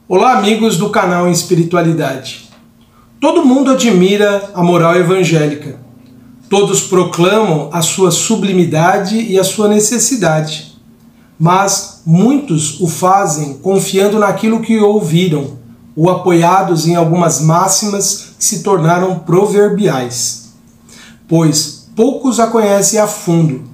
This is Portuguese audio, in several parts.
Olá, amigos do canal Espiritualidade. Todo mundo admira a moral evangélica. Todos proclamam a sua sublimidade e a sua necessidade. Mas muitos o fazem confiando naquilo que ouviram, ou apoiados em algumas máximas que se tornaram proverbiais. Pois poucos a conhecem a fundo,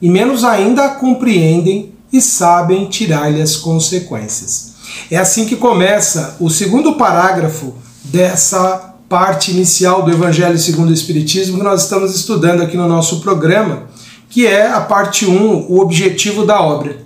e menos ainda a compreendem e sabem tirar-lhe as consequências. É assim que começa o segundo parágrafo dessa parte inicial do Evangelho segundo o Espiritismo que nós estamos estudando aqui no nosso programa, que é a parte 1, o objetivo da obra.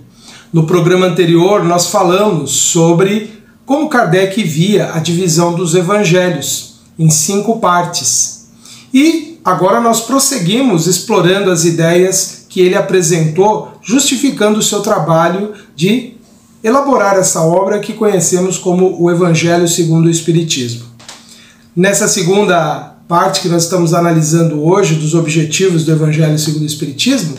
No programa anterior nós falamos sobre como Kardec via a divisão dos evangelhos em 5 partes. E agora nós prosseguimos explorando as ideias que ele apresentou, justificando o seu trabalho de elaborar essa obra que conhecemos como o Evangelho segundo o Espiritismo. Nessa segunda parte que nós estamos analisando hoje, dos objetivos do Evangelho segundo o Espiritismo,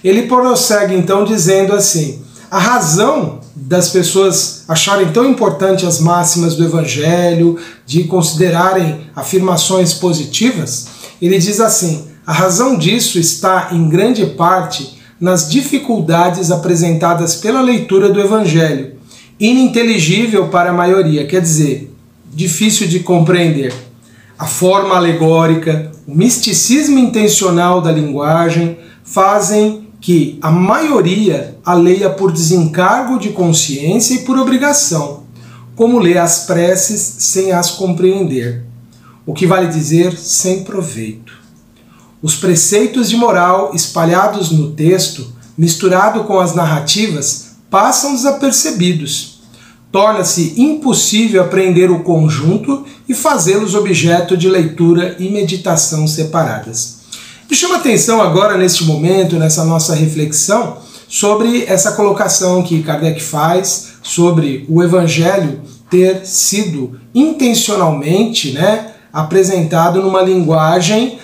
ele prossegue então dizendo assim: a razão das pessoas acharem tão importante as máximas do Evangelho, de considerarem afirmações positivas, ele diz assim: a razão disso está em grande parte nas dificuldades apresentadas pela leitura do Evangelho, ininteligível para a maioria, quer dizer, difícil de compreender. A forma alegórica, o misticismo intencional da linguagem fazem que a maioria a leia por desencargo de consciência e por obrigação, como lê as preces sem as compreender, o que vale dizer sem proveito. Os preceitos de moral espalhados no texto, misturado com as narrativas, passam desapercebidos. Torna-se impossível apreender o conjunto e fazê-los objeto de leitura e meditação separadas. Me chama a atenção agora, neste momento, nessa nossa reflexão, sobre essa colocação que Kardec faz sobre o Evangelho ter sido intencionalmente, apresentado numa linguagem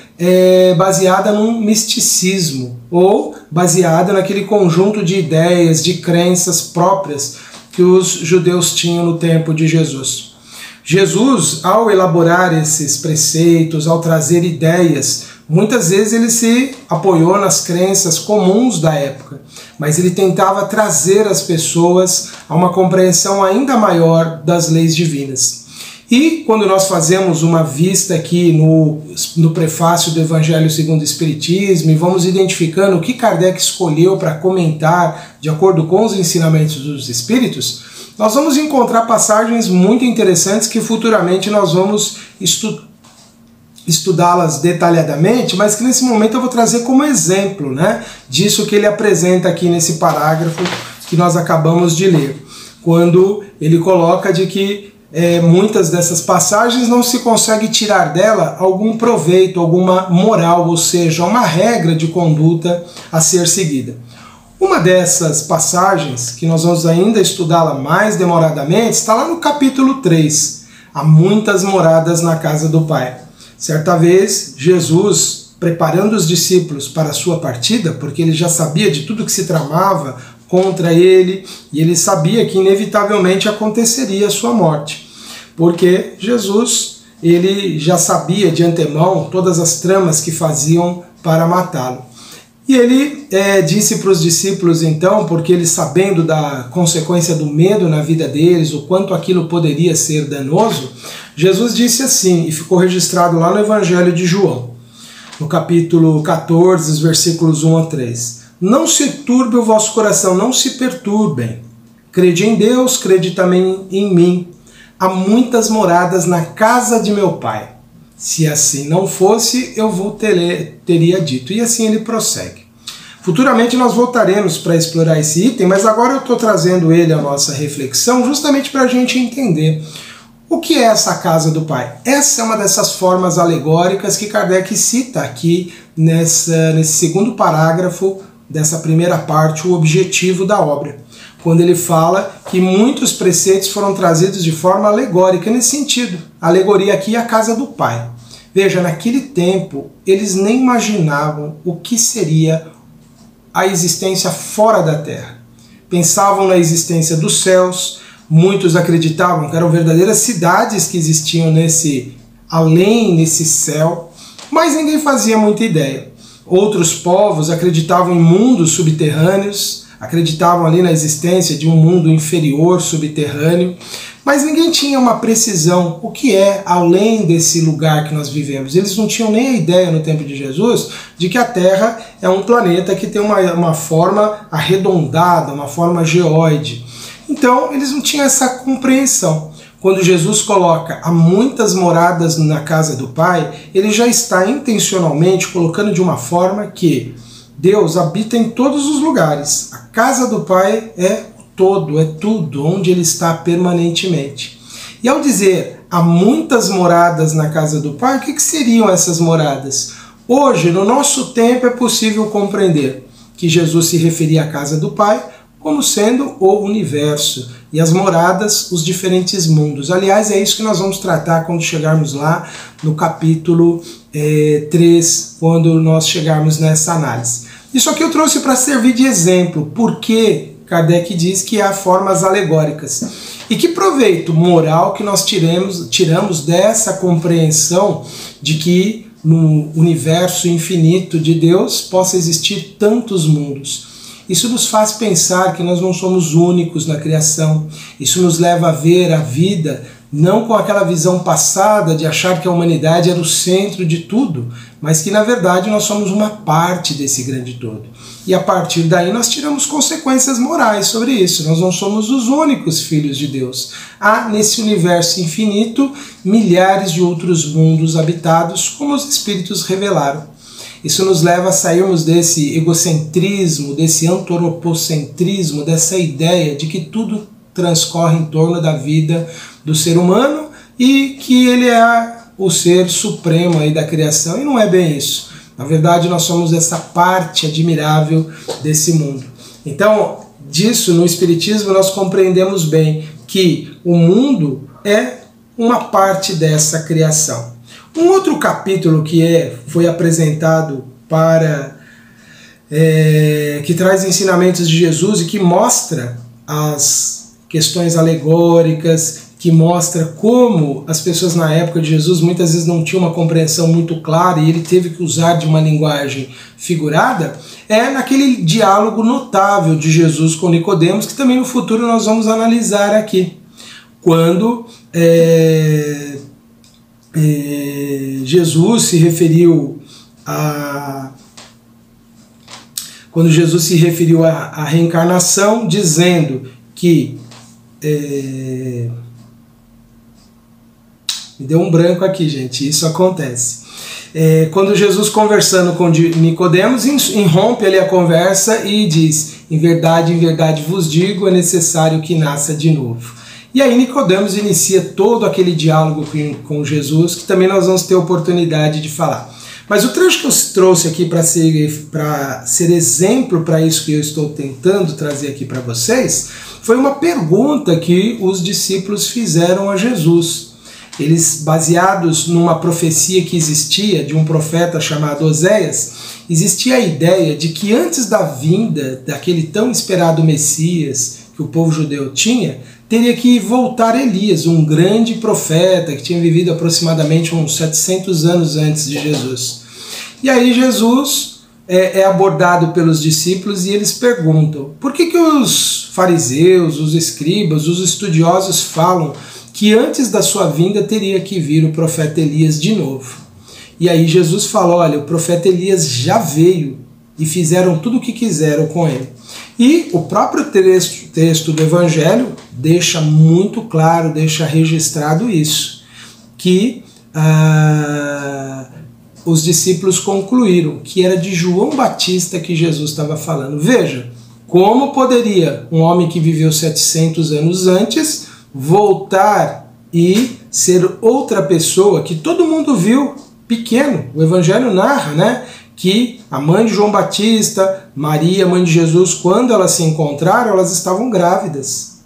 baseada num misticismo, ou baseada naquele conjunto de ideias, de crenças próprias que os judeus tinham no tempo de Jesus. Jesus, ao elaborar esses preceitos, ao trazer ideias, muitas vezes ele se apoiou nas crenças comuns da época, mas ele tentava trazer as pessoas a uma compreensão ainda maior das leis divinas. E quando nós fazemos uma vista aqui no prefácio do Evangelho segundo o Espiritismo e vamos identificando o que Kardec escolheu para comentar de acordo com os ensinamentos dos Espíritos, nós vamos encontrar passagens muito interessantes que futuramente nós vamos estudá-las detalhadamente, mas que nesse momento eu vou trazer como exemplo, disso que ele apresenta aqui nesse parágrafo que nós acabamos de ler, quando ele coloca de que muitas dessas passagens não se consegue tirar dela algum proveito, alguma moral, ou seja, uma regra de conduta a ser seguida. Uma dessas passagens, que nós vamos ainda estudá-la mais demoradamente, está lá no capítulo 3, há muitas moradas na casa do Pai. Certa vez, Jesus, preparando os discípulos para a sua partida, porque ele já sabia de tudo que se tramava contra ele, e ele sabia que inevitavelmente aconteceria a sua morte, porque Jesus ele já sabia de antemão todas as tramas que faziam para matá-lo. E ele disse para os discípulos então, porque ele sabendo da consequência do medo na vida deles, o quanto aquilo poderia ser danoso, Jesus disse assim, e ficou registrado lá no Evangelho de João, no capítulo 14, os versículos 1 a 3. Não se turbe o vosso coração, não se perturbem. Crede em Deus, crede também em mim. Há muitas moradas na casa de meu Pai. Se assim não fosse, eu teria dito. E assim ele prossegue. Futuramente nós voltaremos para explorar esse item, mas agora eu estou trazendo ele à nossa reflexão justamente para a gente entender o que é essa casa do Pai. Essa é uma dessas formas alegóricas que Kardec cita aqui nesse segundo parágrafo dessa primeira parte, o objetivo da obra, quando ele fala que muitos preceitos foram trazidos de forma alegórica nesse sentido. A alegoria aqui é a casa do Pai. Veja, naquele tempo, eles nem imaginavam o que seria a existência fora da Terra. Pensavam na existência dos céus, Muitos acreditavam que eram verdadeiras cidades que existiam nesse além, nesse céu, mas ninguém fazia muita ideia. Outros povos acreditavam em mundos subterrâneos, acreditavam ali na existência de um mundo inferior, subterrâneo, mas ninguém tinha uma precisão o que é além desse lugar que nós vivemos. Eles não tinham nem a ideia no tempo de Jesus de que a Terra é um planeta que tem uma forma arredondada, uma forma geóide. Então eles não tinham essa compreensão. Quando Jesus coloca há muitas moradas na casa do Pai, ele já está intencionalmente colocando de uma forma que Deus habita em todos os lugares. A casa do Pai é todo, é tudo, onde ele está permanentemente. E ao dizer há muitas moradas na casa do Pai, o que seriam essas moradas? Hoje, no nosso tempo, é possível compreender que Jesus se referia à casa do Pai como sendo o universo, e as moradas, os diferentes mundos. Aliás, é isso que nós vamos tratar quando chegarmos lá no capítulo 3, quando nós chegarmos nessa análise. Isso aqui eu trouxe para servir de exemplo, porque Kardec diz que há formas alegóricas. E que proveito moral que nós tiramos dessa compreensão de que no universo infinito de Deus possa existir tantos mundos. Isso nos faz pensar que nós não somos únicos na criação. Isso nos leva a ver a vida não com aquela visão passada de achar que a humanidade era o centro de tudo, mas que na verdade nós somos uma parte desse grande todo. E a partir daí nós tiramos consequências morais sobre isso. Nós não somos os únicos filhos de Deus. Há nesse universo infinito milhares de outros mundos habitados, como os Espíritos revelaram. Isso nos leva a sairmos desse egocentrismo, desse antropocentrismo, dessa ideia de que tudo transcorre em torno da vida do ser humano e que ele é o ser supremo aí da criação, e não é bem isso. Na verdade, nós somos essa parte admirável desse mundo. Então, disso, no Espiritismo, nós compreendemos bem que o mundo é uma parte dessa criação. Um outro capítulo que foi apresentado que traz ensinamentos de Jesus e que mostra as questões alegóricas, que mostra como as pessoas na época de Jesus muitas vezes não tinham uma compreensão muito clara e ele teve que usar de uma linguagem figurada, é naquele diálogo notável de Jesus com Nicodemos, que também no futuro nós vamos analisar aqui. Quando Jesus se referiu à reencarnação, dizendo que me deu um branco aqui, gente, isso acontece. Quando Jesus, conversando com Nicodemos, interrompe ali a conversa e diz: em verdade vos digo, é necessário que nasça de novo. E aí Nicodemos inicia todo aquele diálogo com Jesus, que também nós vamos ter oportunidade de falar. Mas o trecho que eu trouxe aqui para ser exemplo para isso que eu estou tentando trazer aqui para vocês, foi uma pergunta que os discípulos fizeram a Jesus. Eles, baseados numa profecia que existia de um profeta chamado Oséias, existia a ideia de que antes da vinda daquele tão esperado Messias que o povo judeu tinha, teria que voltar Elias, um grande profeta que tinha vivido aproximadamente uns 700 anos antes de Jesus. E aí Jesus é abordado pelos discípulos e eles perguntam: por que os fariseus, os escribas, os estudiosos falam que antes da sua vinda teria que vir o profeta Elias de novo? E aí Jesus fala: olha, o profeta Elias já veio e fizeram tudo o que quiseram com ele. E o próprio texto do Evangelho deixa muito claro, deixa registrado isso, que os discípulos concluíram que era de João Batista que Jesus estava falando. Veja, como poderia um homem que viveu 700 anos antes voltar e ser outra pessoa que todo mundo viu pequeno? O Evangelho narra, né, que a mãe de João Batista, Maria, mãe de Jesus, quando elas se encontraram, elas estavam grávidas.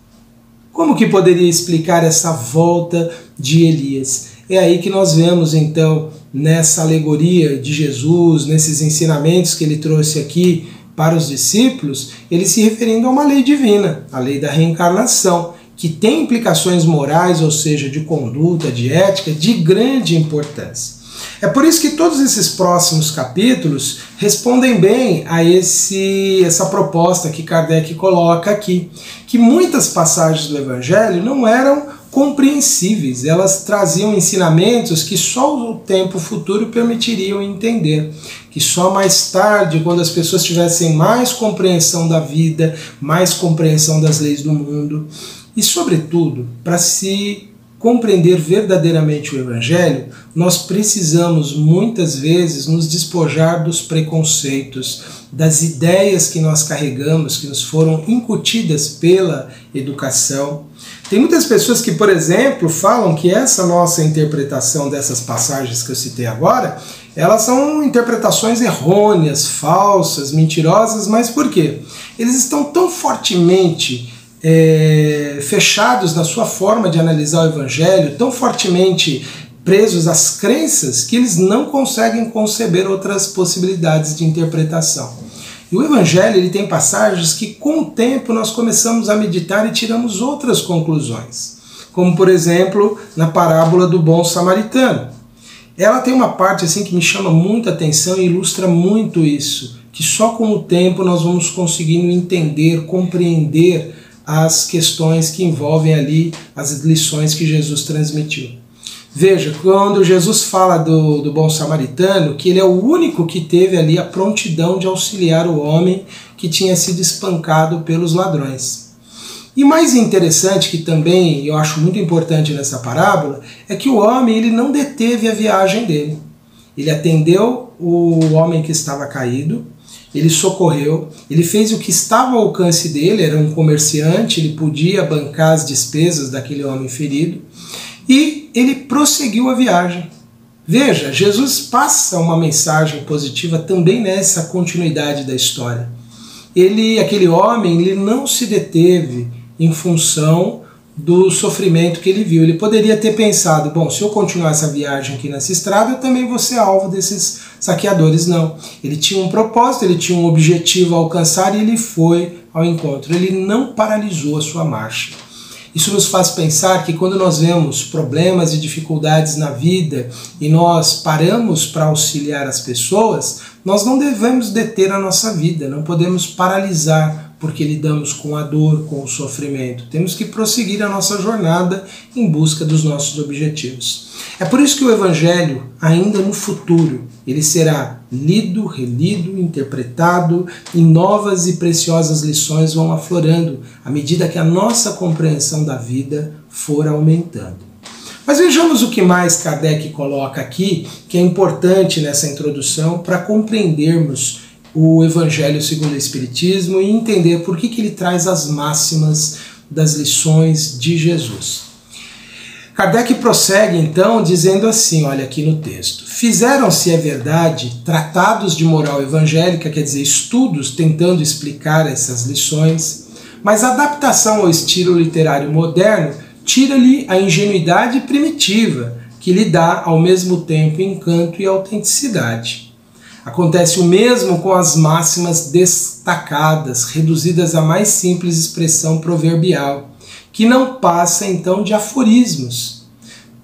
Como que poderia explicar essa volta de Elias? É aí que nós vemos, então, nessa alegoria de Jesus, nesses ensinamentos que ele trouxe aqui para os discípulos, ele se referindo a uma lei divina, a lei da reencarnação, que tem implicações morais, ou seja, de conduta, de ética, de grande importância. É por isso que todos esses próximos capítulos respondem bem a essa proposta que Kardec coloca aqui, que muitas passagens do Evangelho não eram compreensíveis, elas traziam ensinamentos que só o tempo futuro permitiriam entender, que só mais tarde, quando as pessoas tivessem mais compreensão da vida, mais compreensão das leis do mundo, e sobretudo, para se compreender verdadeiramente o Evangelho, nós precisamos muitas vezes nos despojar dos preconceitos, das ideias que nós carregamos, que nos foram incutidas pela educação. Tem muitas pessoas que, por exemplo, falam que essa nossa interpretação dessas passagens que eu citei agora, elas são interpretações errôneas, falsas, mentirosas, mas por quê? Eles estão tão fortemente fechados na sua forma de analisar o Evangelho, tão fortemente presos às crenças, que eles não conseguem conceber outras possibilidades de interpretação. E o Evangelho ele tem passagens que com o tempo nós começamos a meditar e tiramos outras conclusões, como por exemplo na parábola do bom samaritano. Ela tem uma parte assim que me chama muita atenção e ilustra muito isso, que só com o tempo nós vamos conseguindo entender, compreender as questões que envolvem ali as lições que Jesus transmitiu. Veja, quando Jesus fala do bom samaritano, que ele é o único que teve ali a prontidão de auxiliar o homem que tinha sido espancado pelos ladrões. E mais interessante, que também eu acho muito importante nessa parábola, é que o homem ele não deteve a viagem dele. Ele atendeu o homem que estava caído, ele socorreu, ele fez o que estava ao alcance dele, era um comerciante, ele podia bancar as despesas daquele homem ferido, e ele prosseguiu a viagem. Veja, Jesus passa uma mensagem positiva também nessa continuidade da história. Aquele homem, ele não se deteve em função do sofrimento que ele viu. Ele poderia ter pensado, bom, se eu continuar essa viagem aqui nessa estrada, eu também vou ser alvo desses saqueadores. Não. Ele tinha um propósito, ele tinha um objetivo a alcançar e ele foi ao encontro. Ele não paralisou a sua marcha. Isso nos faz pensar que quando nós vemos problemas e dificuldades na vida e nós paramos para auxiliar as pessoas, nós não devemos deter a nossa vida, não podemos paralisar porque lidamos com a dor, com o sofrimento. Temos que prosseguir a nossa jornada em busca dos nossos objetivos. É por isso que o Evangelho, ainda no futuro, ele será lido, relido, interpretado e novas e preciosas lições vão aflorando à medida que a nossa compreensão da vida for aumentando. Mas vejamos o que mais Kardec coloca aqui, que é importante nessa introdução para compreendermos o Evangelho segundo o Espiritismo e entender por que ele traz as máximas das lições de Jesus. Kardec prossegue então dizendo assim, olha aqui no texto: fizeram-se, é verdade, tratados de moral evangélica, quer dizer, estudos tentando explicar essas lições, mas a adaptação ao estilo literário moderno tira-lhe a ingenuidade primitiva, que lhe dá ao mesmo tempo encanto e autenticidade. Acontece o mesmo com as máximas destacadas, reduzidas à mais simples expressão proverbial, que não passa então de aforismos,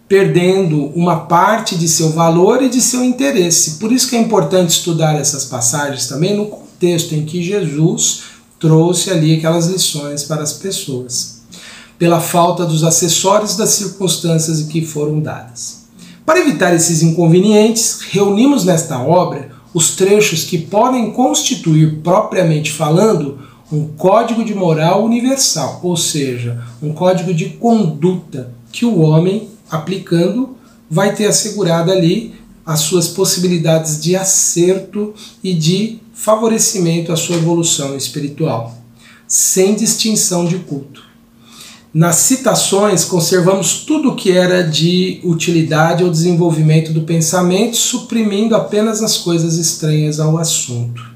perdendo uma parte de seu valor e de seu interesse. Por isso que é importante estudar essas passagens também no contexto em que Jesus trouxe ali aquelas lições para as pessoas, pela falta dos acessórios das circunstâncias em que foram dadas. Para evitar esses inconvenientes, reunimos nesta obra os trechos que podem constituir, propriamente falando, um código de moral universal, ou seja, um código de conduta que o homem, aplicando, vai ter assegurado ali as suas possibilidades de acerto e de favorecimento à sua evolução espiritual, sem distinção de culto. Nas citações, conservamos tudo o que era de utilidade ao desenvolvimento do pensamento, suprimindo apenas as coisas estranhas ao assunto.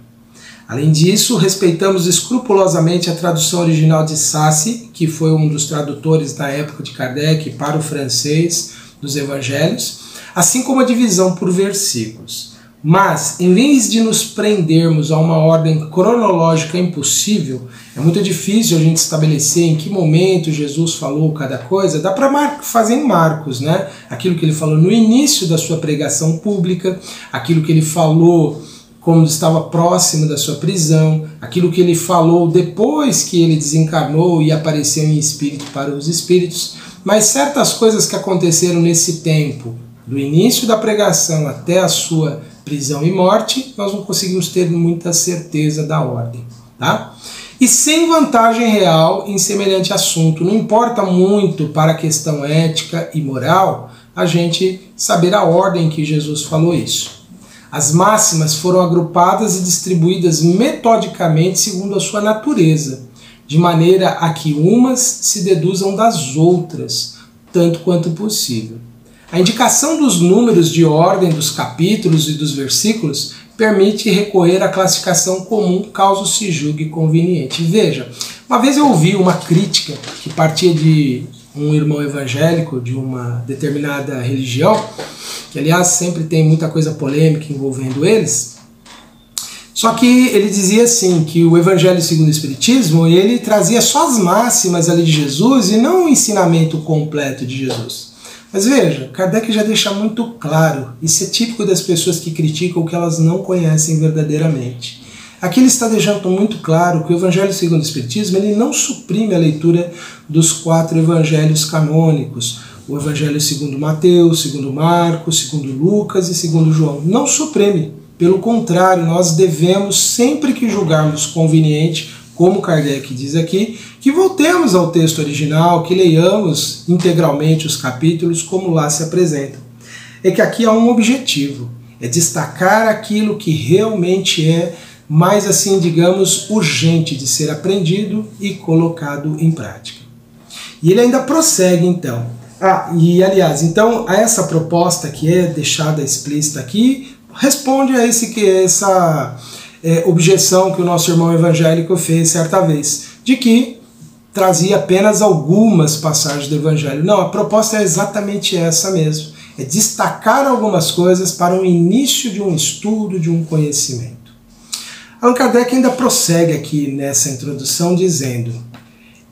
Além disso, respeitamos escrupulosamente a tradução original de Sassi, que foi um dos tradutores na época de Kardec para o francês dos Evangelhos, assim como a divisão por versículos. Mas, em vez de nos prendermos a uma ordem cronológica impossível, é muito difícil a gente estabelecer em que momento Jesus falou cada coisa. Dá para fazer em marcos, né? Aquilo que ele falou no início da sua pregação pública, aquilo que ele falou quando estava próximo da sua prisão, aquilo que ele falou depois que ele desencarnou e apareceu em espírito para os espíritos. Mas certas coisas que aconteceram nesse tempo, do início da pregação até a sua prisão e morte, nós não conseguimos ter muita certeza da ordem, tá? E sem vantagem real em semelhante assunto. Não importa muito para a questão ética e moral a gente saber a ordem que Jesus falou isso. As máximas foram agrupadas e distribuídas metodicamente segundo a sua natureza, de maneira a que umas se deduzam das outras, tanto quanto possível. A indicação dos números de ordem dos capítulos e dos versículos permite recorrer à classificação comum caso se julgue conveniente. Veja, uma vez eu ouvi uma crítica que partia de um irmão evangélico de uma determinada religião, que aliás sempre tem muita coisa polêmica envolvendo eles, só que ele dizia assim, que o Evangelho segundo o Espiritismo, ele trazia só as máximas ali de Jesus e não o ensinamento completo de Jesus. Mas veja, Kardec já deixa muito claro, isso é típico das pessoas que criticam o que elas não conhecem verdadeiramente. Aqui ele está deixando muito claro que o Evangelho segundo o Espiritismo ele não suprime a leitura dos 4 evangelhos canônicos, o Evangelho segundo Mateus, segundo Marcos, segundo Lucas e segundo João. Não suprime, pelo contrário, nós devemos, sempre que julgarmos conveniente, como Kardec diz aqui, que voltemos ao texto original, que leiamos integralmente os capítulos como lá se apresentam. É que aqui há um objetivo, é destacar aquilo que realmente é mais assim, digamos, urgente de ser aprendido e colocado em prática. E ele ainda prossegue então. E aliás, então, a essa proposta que é deixada explícita aqui, responde a essa objeção que o nosso irmão evangélico fez certa vez, de que trazia apenas algumas passagens do Evangelho. Não, a proposta é exatamente essa mesmo, é destacar algumas coisas para o início de um estudo, de um conhecimento. Allan Kardec ainda prossegue aqui nessa introdução dizendo: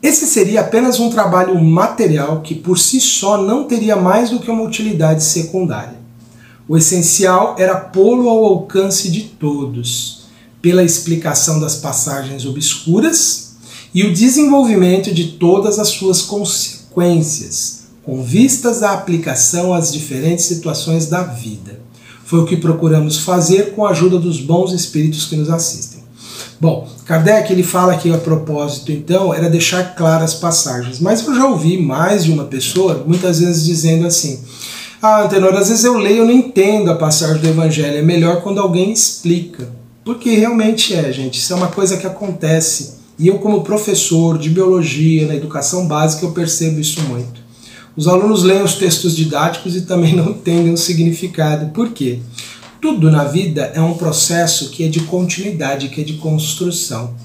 esse seria apenas um trabalho material que por si só não teria mais do que uma utilidade secundária. O essencial era pô-lo ao alcance de todos, pela explicação das passagens obscuras e o desenvolvimento de todas as suas consequências, com vistas à aplicação às diferentes situações da vida. Foi o que procuramos fazer com a ajuda dos bons espíritos que nos assistem. Bom, Kardec ele fala que a propósito então era deixar claras as passagens, mas eu já ouvi mais de uma pessoa muitas vezes dizendo assim: Antenor, às vezes eu leio e não entendo a passagem do Evangelho, é melhor quando alguém explica. Porque realmente gente, isso é uma coisa que acontece. E eu, como professor de biologia, na educação básica, eu percebo isso muito. Os alunos leem os textos didáticos e também não entendem o significado. Por quê? Tudo na vida é um processo que é de continuidade, que é de construção.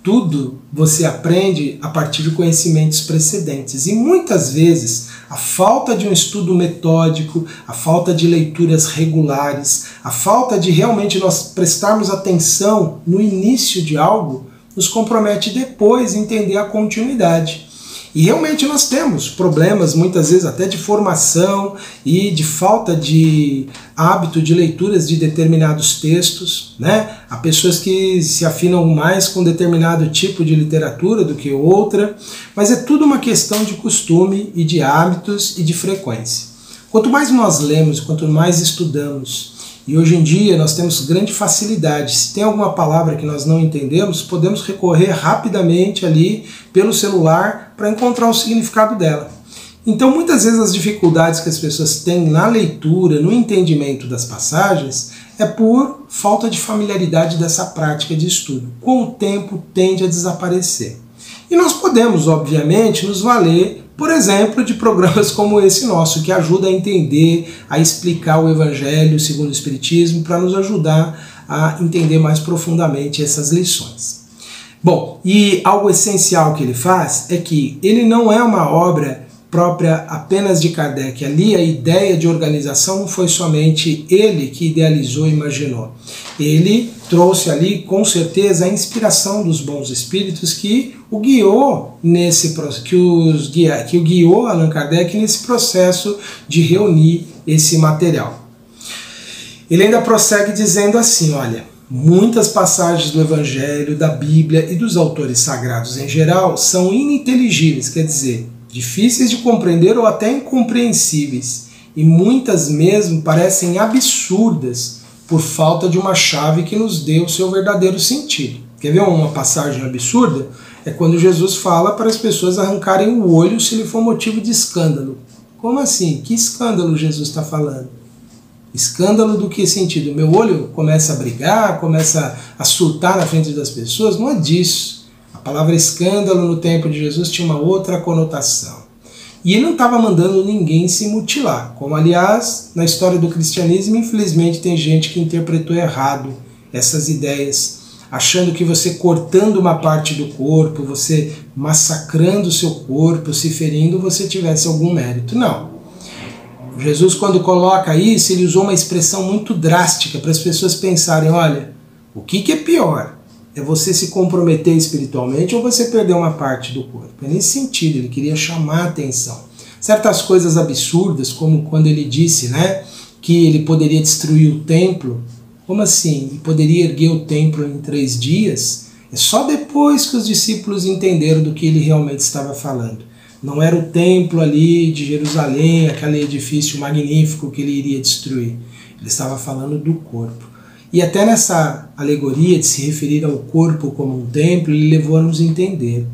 Tudo você aprende a partir de conhecimentos precedentes. E muitas vezes a falta de um estudo metódico, a falta de leituras regulares, a falta de realmente nós prestarmos atenção no início de algo, nos compromete depois a entender a continuidade. E realmente nós temos problemas, muitas vezes até de formação e de falta de hábito de leituras de determinados textos, né? Há pessoas que se afinam mais com determinado tipo de literatura do que outra, mas é tudo uma questão de costume e de hábitos e de frequência. Quanto mais nós lemos, quanto mais estudamos, e hoje em dia nós temos grande facilidade. Se tem alguma palavra que nós não entendemos, podemos recorrer rapidamente ali pelo celular para encontrar o significado dela. Então muitas vezes as dificuldades que as pessoas têm na leitura, no entendimento das passagens, é por falta de familiaridade dessa prática de estudo. Com o tempo tende a desaparecer. E nós podemos, obviamente, nos valer, por exemplo, de programas como esse nosso, que ajuda a entender, a explicar o Evangelho segundo o Espiritismo, para nos ajudar a entender mais profundamente essas lições. Bom, e algo essencial que ele faz é que ele não é uma obra própria apenas de Kardec. Ali a ideia de organização não foi somente ele que idealizou e imaginou. Ele trouxe ali com certeza a inspiração dos bons espíritos que o guiou que o guiou Allan Kardec nesse processo de reunir esse material. Ele ainda prossegue dizendo assim, olha, muitas passagens do Evangelho, da Bíblia e dos autores sagrados em geral são ininteligíveis, quer dizer, difíceis de compreender ou até incompreensíveis, e muitas mesmo parecem absurdas por falta de uma chave que nos dê o seu verdadeiro sentido. Quer ver uma passagem absurda? É quando Jesus fala para as pessoas arrancarem o olho se ele for motivo de escândalo. Como assim? Que escândalo Jesus está falando? Escândalo do que sentido? Meu olho começa a brigar, começa a surtar na frente das pessoas? Não é disso. A palavra escândalo no tempo de Jesus tinha uma outra conotação. E ele não estava mandando ninguém se mutilar, como aliás, na história do cristianismo, infelizmente tem gente que interpretou errado essas ideias, achando que você cortando uma parte do corpo, você massacrando o seu corpo, se ferindo, você tivesse algum mérito. Não. Jesus, quando coloca isso, ele usou uma expressão muito drástica para as pessoas pensarem, olha, o que é pior? É você se comprometer espiritualmente ou você perder uma parte do corpo? É nesse sentido, ele queria chamar a atenção. Certas coisas absurdas, como quando ele disse, né, que ele poderia destruir o templo. Como assim? Ele poderia erguer o templo em 3 dias? É só depois que os discípulos entenderam do que ele realmente estava falando. Não era o templo ali de Jerusalém, aquele edifício magnífico que ele iria destruir. Ele estava falando do corpo. E até nessa alegoria de se referir ao corpo como um templo, ele levou a nos entender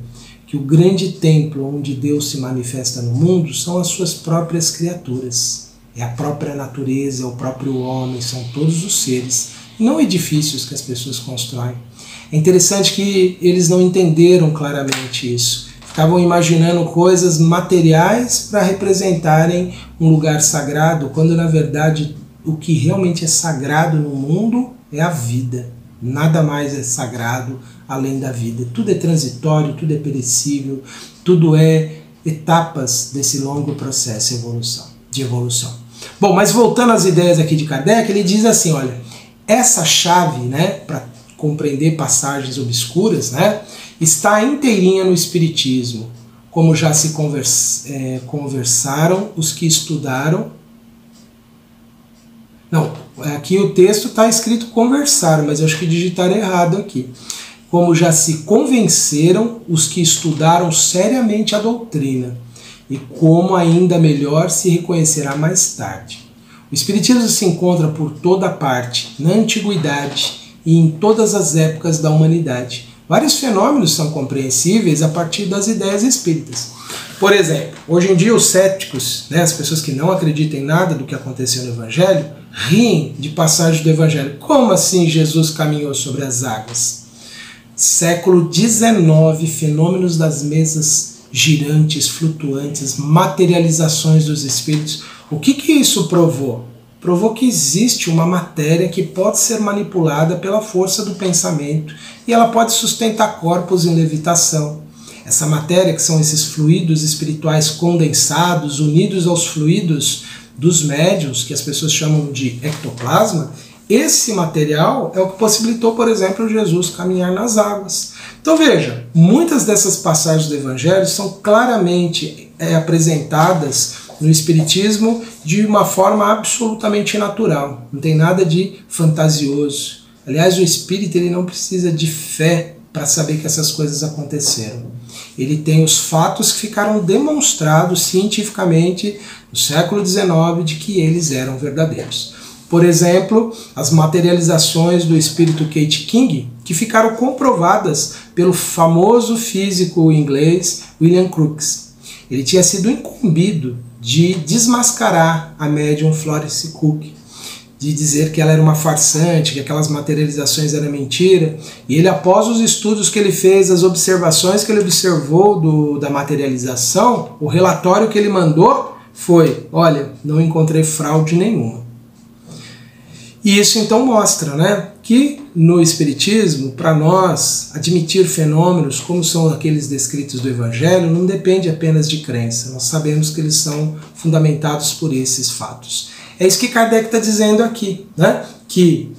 que o grande templo onde Deus se manifesta no mundo são as suas próprias criaturas. É a própria natureza, é o próprio homem, são todos os seres, não edifícios que as pessoas constroem. É interessante que eles não entenderam claramente isso. Estavam imaginando coisas materiais para representarem um lugar sagrado, quando na verdade o que realmente é sagrado no mundo é a vida. Nada mais é sagrado além da vida. Tudo é transitório, tudo é perecível, tudo é etapas desse longo processo de evolução. Bom, mas voltando às ideias aqui de Kardec, ele diz assim, olha, essa chave, né, para compreender passagens obscuras, né, está inteirinha no Espiritismo, como já se conversaram os que estudaram. Não, aqui o texto está escrito conversaram, mas eu acho que digitaram errado aqui. Como já se convenceram os que estudaram seriamente a doutrina, e como ainda melhor se reconhecerá mais tarde. O Espiritismo se encontra por toda parte, na antiguidade e em todas as épocas da humanidade. Vários fenômenos são compreensíveis a partir das ideias espíritas. Por exemplo, hoje em dia os céticos, né, as pessoas que não acreditam em nada do que aconteceu no Evangelho, riem de passagens do Evangelho. Como assim Jesus caminhou sobre as águas? Século XIX, fenômenos das mesas girantes, flutuantes, materializações dos espíritos. O que isso provou? Provou que existe uma matéria que pode ser manipulada pela força do pensamento e ela pode sustentar corpos em levitação. Essa matéria, que são esses fluidos espirituais condensados, unidos aos fluidos dos médiuns, que as pessoas chamam de ectoplasma, esse material é o que possibilitou, por exemplo, Jesus caminhar nas águas. Então veja, muitas dessas passagens do Evangelho são claramente apresentadas no Espiritismo de uma forma absolutamente natural. Não tem nada de fantasioso. Aliás, o espírita ele não precisa de fé para saber que essas coisas aconteceram. Ele tem os fatos que ficaram demonstrados cientificamente no século XIX de que eles eram verdadeiros. Por exemplo, as materializações do espírito Kate King, que ficaram comprovadas pelo famoso físico inglês William Crookes. Ele tinha sido incumbido de desmascarar a médium Florence Cook, de dizer que ela era uma farsante, que aquelas materializações eram mentira. E ele, após os estudos que ele fez, as observações que ele observou da materialização, o relatório que ele mandou foi, olha, não encontrei fraude nenhuma. E isso então mostra, né, que no Espiritismo, para nós, admitir fenômenos como são aqueles descritos do Evangelho não depende apenas de crença. Nós sabemos que eles são fundamentados por esses fatos. É isso que Kardec está dizendo aqui, né? Que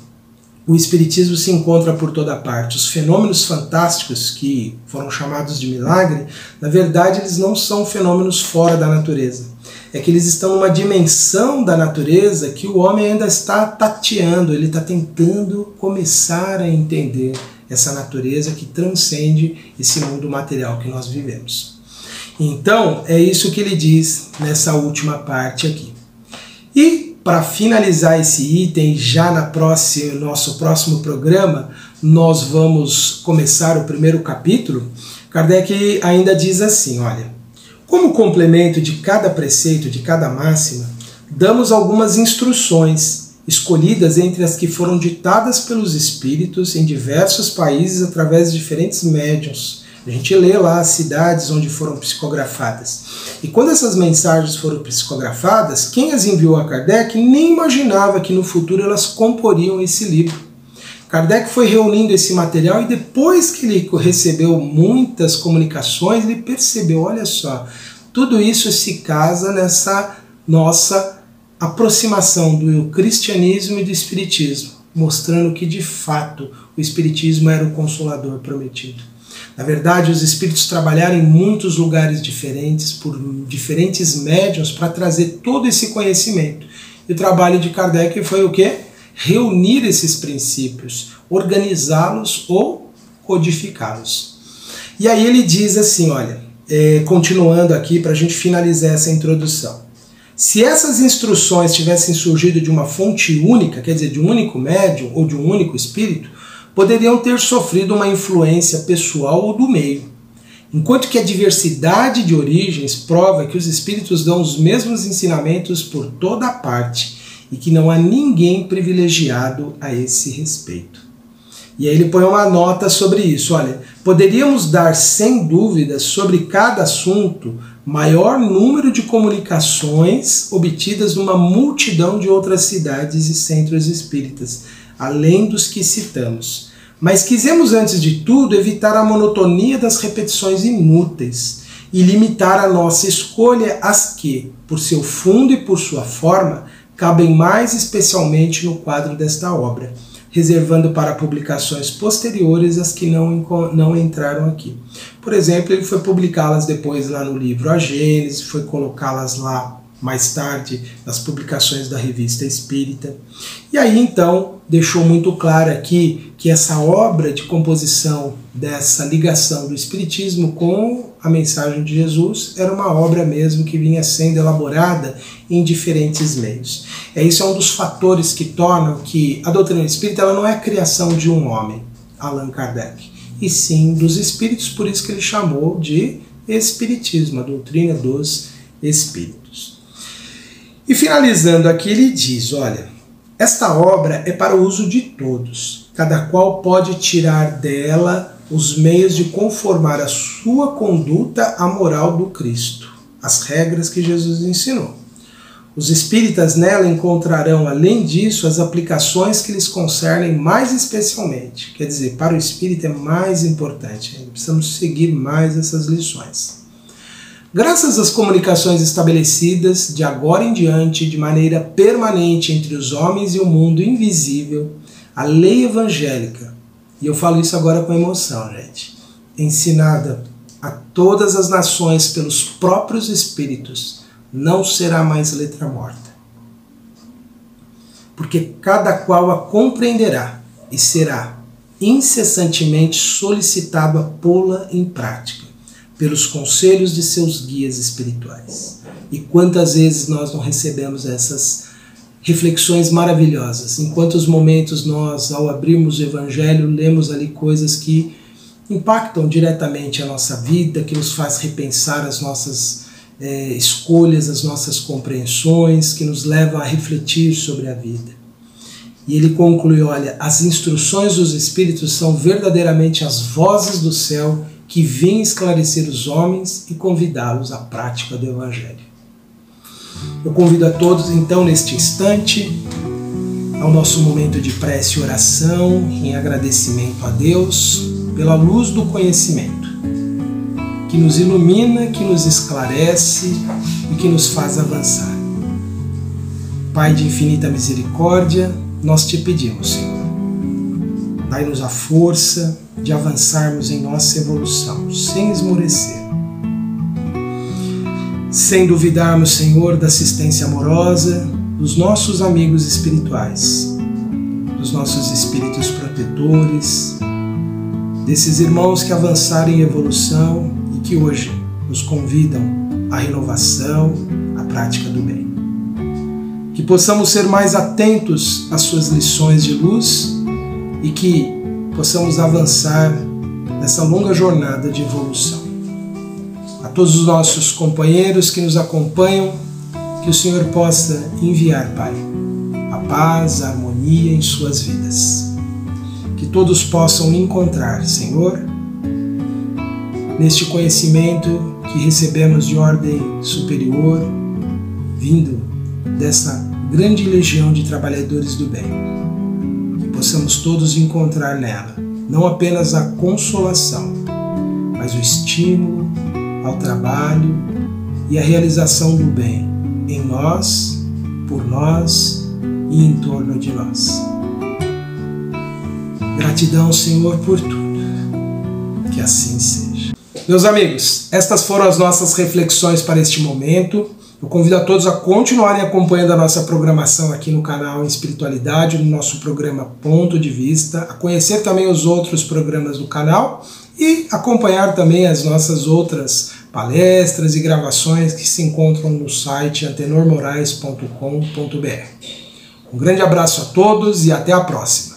o Espiritismo se encontra por toda parte. Os fenômenos fantásticos que foram chamados de milagre, na verdade eles não são fenômenos fora da natureza. É que eles estão numa dimensão da natureza que o homem ainda está tateando, ele está tentando começar a entender essa natureza que transcende esse mundo material que nós vivemos. Então, é isso que ele diz nessa última parte aqui. E, para finalizar esse item, já no nosso próximo programa, nós vamos começar o primeiro capítulo. Kardec ainda diz assim, olha: como complemento de cada preceito, de cada máxima, damos algumas instruções, escolhidas entre as que foram ditadas pelos espíritos em diversos países através de diferentes médiuns. A gente lê lá as cidades onde foram psicografadas. E quando essas mensagens foram psicografadas, quem as enviou a Kardec nem imaginava que no futuro elas comporiam esse livro. Kardec foi reunindo esse material e depois que ele recebeu muitas comunicações, ele percebeu, olha só, tudo isso se casa nessa nossa aproximação do cristianismo e do espiritismo, mostrando que de fato o espiritismo era o consolador prometido. Na verdade, os espíritos trabalharam em muitos lugares diferentes, por diferentes médiuns, para trazer todo esse conhecimento. E o trabalho de Kardec foi o quê? Reunir esses princípios, organizá-los ou codificá-los. E aí ele diz assim, olha, continuando aqui para a gente finalizar essa introdução. Se essas instruções tivessem surgido de uma fonte única, quer dizer, de um único médium ou de um único espírito, poderiam ter sofrido uma influência pessoal ou do meio. Enquanto que a diversidade de origens prova que os espíritos dão os mesmos ensinamentos por toda parte e que não há ninguém privilegiado a esse respeito. E aí ele põe uma nota sobre isso. Olha, poderíamos dar sem dúvida sobre cada assunto maior número de comunicações obtidas numa multidão de outras cidades e centros espíritas, além dos que citamos. Mas quisemos, antes de tudo, evitar a monotonia das repetições inúteis e limitar a nossa escolha às que, por seu fundo e por sua forma, cabem mais especialmente no quadro desta obra, reservando para publicações posteriores as que não entraram aqui. Por exemplo, ele foi publicá-las depois lá no livro A Gênese, foi colocá-las lá mais tarde nas publicações da Revista Espírita. E aí então deixou muito claro aqui que essa obra de composição dessa ligação do Espiritismo com a mensagem de Jesus era uma obra mesmo que vinha sendo elaborada em diferentes meios. Isso é um dos fatores que tornam que a doutrina espírita ela não é a criação de um homem, Allan Kardec, e sim dos espíritos, por isso que ele chamou de Espiritismo, a doutrina dos espíritos. E finalizando aqui ele diz, olha, esta obra é para o uso de todos, cada qual pode tirar dela os meios de conformar a sua conduta à moral do Cristo, as regras que Jesus ensinou. Os espíritas nela encontrarão, além disso, as aplicações que lhes concernem mais especialmente. Quer dizer, para o espírita é mais importante, precisamos seguir mais essas lições. Graças às comunicações estabelecidas de agora em diante, de maneira permanente entre os homens e o mundo invisível, a lei evangélica, e eu falo isso agora com emoção, gente, ensinada a todas as nações pelos próprios espíritos, não será mais letra morta. Porque cada qual a compreenderá e será incessantemente solicitado a pô-la em prática, pelos conselhos de seus guias espirituais. E quantas vezes nós não recebemos essas reflexões maravilhosas? Em quantos momentos nós, ao abrirmos o Evangelho, lemos ali coisas que impactam diretamente a nossa vida, que nos faz repensar as nossas escolhas, as nossas compreensões, que nos levam a refletir sobre a vida. E ele conclui, olha, as instruções dos Espíritos são verdadeiramente as vozes do céu que vêm esclarecer os homens e convidá-los à prática do Evangelho. Eu convido a todos, então, neste instante, ao nosso momento de prece e oração em agradecimento a Deus pela luz do conhecimento, que nos ilumina, que nos esclarece e que nos faz avançar. Pai de infinita misericórdia, nós te pedimos, Senhor, dai-nos a força de avançarmos em nossa evolução, sem esmorecer, sem duvidarmos, Senhor, da assistência amorosa dos nossos amigos espirituais, dos nossos espíritos protetores, desses irmãos que avançaram em evolução e que hoje nos convidam à renovação, à prática do bem. Que possamos ser mais atentos às suas lições de luz e que possamos avançar nessa longa jornada de evolução. A todos os nossos companheiros que nos acompanham, que o Senhor possa enviar, Pai, a paz, a harmonia em suas vidas. Que todos possam encontrar, Senhor, neste conhecimento que recebemos de ordem superior, vindo dessa grande legião de trabalhadores do bem, que possamos todos encontrar nela não apenas a consolação, mas o estímulo ao trabalho e a realização do bem em nós, por nós e em torno de nós. Gratidão, Senhor, por tudo. Que assim seja. Meus amigos, estas foram as nossas reflexões para este momento. Eu convido a todos a continuarem acompanhando a nossa programação aqui no canal Espiritualidade, no nosso programa Ponto de Vista, a conhecer também os outros programas do canal e acompanhar também as nossas outras palestras e gravações que se encontram no site antenormorais.com.br. Um grande abraço a todos e até a próxima.